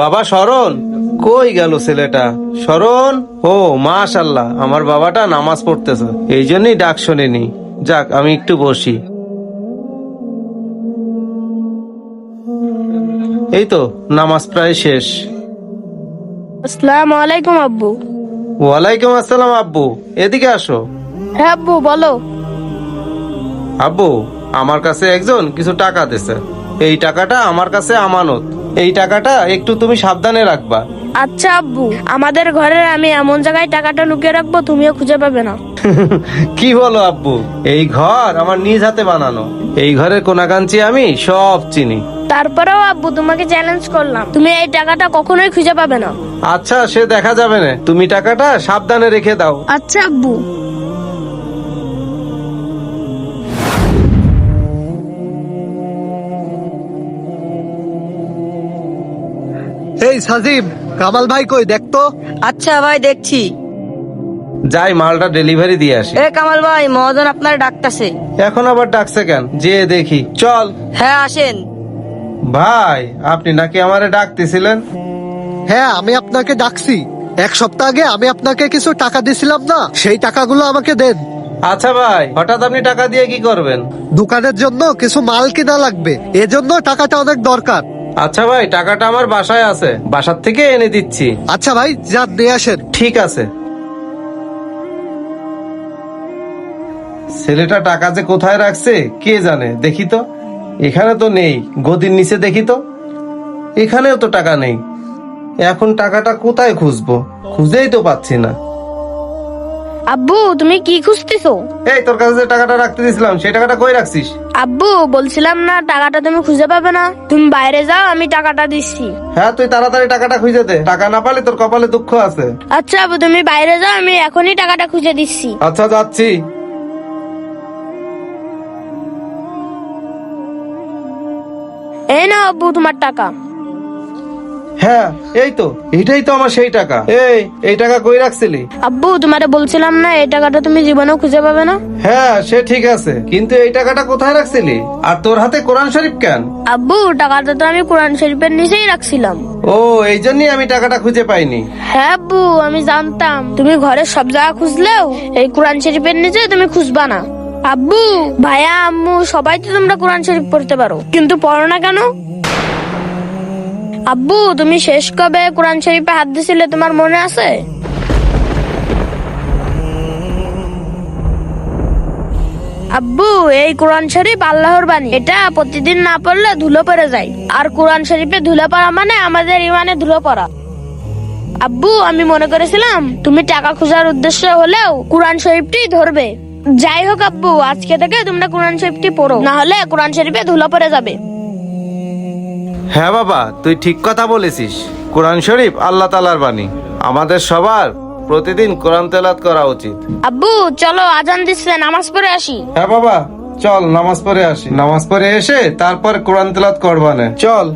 বাবা শরণ, কই গেল ছেলেটা? শরণ, ও মাশাআল্লাহ, আমার বাবাটা নামাজ পড়তেছে, এই জন্যই ডাক শোনেনি। যাক, আমি একটু বসি। এই তো নামাজ প্রায় শেষ। আসসালামু আলাইকুম আব্বু। ওয়ালাইকুম আসসালাম আব্বু, এদিকে আসো। হ্যাঁ আব্বু, বলো। আব্বু, আমার কাছে একজন কিছু টাকা দিছে, এই টাকাটা আমার কাছে আমানত। এই টাকাটা একটু তুমি সাবধানে রাখবা। আচ্ছা আব্বু, আমাদের ঘরে আমি এমন জায়গায় টাকাটা লুকিয়ে রাখবো তুমিও খুঁজে পাবে না। কি বলো আব্বু? এই ঘর আমার নিজ হাতে বানানো, এই ঘরের কোনাকাঞ্চি আমি সব চিনি। তারপরেও আব্বু, তোমাকে চ্যালেঞ্জ করলাম, তুমি এই টাকাটা কখনোই খুঁজে পাবে না। আচ্ছা, সে দেখা যাবে না, তুমি টাকাটা সাবধানে রেখে দাও। আচ্ছা আব্বু। এই সাজিম, কামাল ভাই কই দেখতো। আচ্ছা ভাই, দেখছি। যাই মালটা ডেলিভারি দিয়ে আসি। এ কামাল ভাই, মহাজন আপনার ডাকতাছে। এখন আবার ডাকছে কেন? যে দেখি, চল। হ্যাঁ, আসেন। ভাই, আপনি নাকি আমারে ডাকতেছিলেন? হ্যাঁ, আমি আপনাকে ডাকছি। এক সপ্তাহ আগে আমি আপনাকে কিছু টাকা দিছিলাম না, সেই টাকাগুলো আমাকে দেন। আচ্ছা ভাই, হঠাৎ আপনি টাকা দিয়ে কি করবেন? দোকানের জন্য কিছু মাল কিনা লাগবে, এজন্য টাকাটা অনেক দরকার। আচ্ছা ভাই, টাকাটা আমার বাসায় আছে, বাসার থেকে এনে দিচ্ছি। আচ্ছা ভাই, যান নিয়ে আসেন। ঠিক আছে। ছেলেটা টাকা যে কোথায় রাখছে কে জানে, দেখি তো। এখানে তো নেই, গদির নিচে দেখি তো, এখানেও তো টাকা নেই। এখন টাকাটা কোথায় খুঁজবো? খুঁজেই তো পাচ্ছি না। আব্বু, তুমি কি খুঁজতেছো? এই, তোর কাছে যে টাকাটা রাখতে দিয়েছিলাম, সেই টাকাটা কই রাখছিস? আব্বু, বলছিলাম না টাকাটা তুমি খুঁজে পাবে না, তুমি বাইরে যাও, আমি টাকাটা দিচ্ছি। হ্যাঁ, তুই তাড়াতাড়ি টাকাটা খুঁজে দে, টাকা না পালে তোর কপালে দুঃখ আছে। আচ্ছা আব্বু, তুমি বাইরে যাও, আমি এখনই টাকাটা খুঁজে দিচ্ছি। আচ্ছা, যাচ্ছি। এই নাও আব্বু, তোমার টাকা। হ্যাঁ, এই তো, এটাই তো আমার সেই টাকা। এই টাকা কই রাখছিলি? আব্বু, তোমারে বলছিলাম না এই টাকাটা তুমি জীবনেও খুঁজে পাবে না। হ্যাঁ, সে ঠিক আছে, কিন্তু এই টাকাটা কোথায় রাখছিলি? আর তোর হাতে কোরআন শরীফ কেন? আব্বু, টাকাটা তো আমি কোরআন শরীফের নিচেই রাখছিলাম। ও, এই জন্যই আমি টাকাটা খুঁজে পাইনি। হ্যাঁ আব্বু, আমি জানতাম তুমি ঘরের সব জায়গা খুঁজলেও এই কোরআন শরীফের নিচে তুমি খুঁজবা না। আব্বু, ভাইয়া, আম্মু সবাই তো তোমরা কোরআন শরীফ পড়তে পারো, কিন্তু পড়ো না কেন? আব্বু, তুমি শেষ কবে কোরআন শরীফে হাত দিছিলে তোমার মনে আছে? আব্বু, এই কোরআন শরীফ আল্লাহর বাণী, এটা প্রতিদিন না পড়লে ধুলো পড়ে যায়, আর কোরআন শরীফে ধুলো পড়া মানে আমাদের ইমানে ধুলো পড়া। আব্বু, আমি মনে করেছিলাম তুমি টাকা খোঁজার উদ্দেশ্য হলেও কোরআন শরীফটি ধরবে। যাই হোক আব্বু, আজকে থেকে তোমরা কোরআন শরীফটি পড়ো, না হলে কোরআন শরীফে ধুলো পড়ে যাবে। হ্যাঁ বাবা, তুই ঠিক কথা বলেছিস। কোরআন শরীফ আল্লাহ তাআলার বাণী, আমাদের সবার প্রতিদিন কোরআন তেলাওয়াত করা উচিত। আব্বু, চলো, আজান দিচ্ছে, নামাজ পড়ে আসি। হ্যাঁ বাবা, চল নামাজ পড়ে আসি। নামাজ পড়ে এসে তারপর কোরআন তেলাওয়াত করবানে, চল।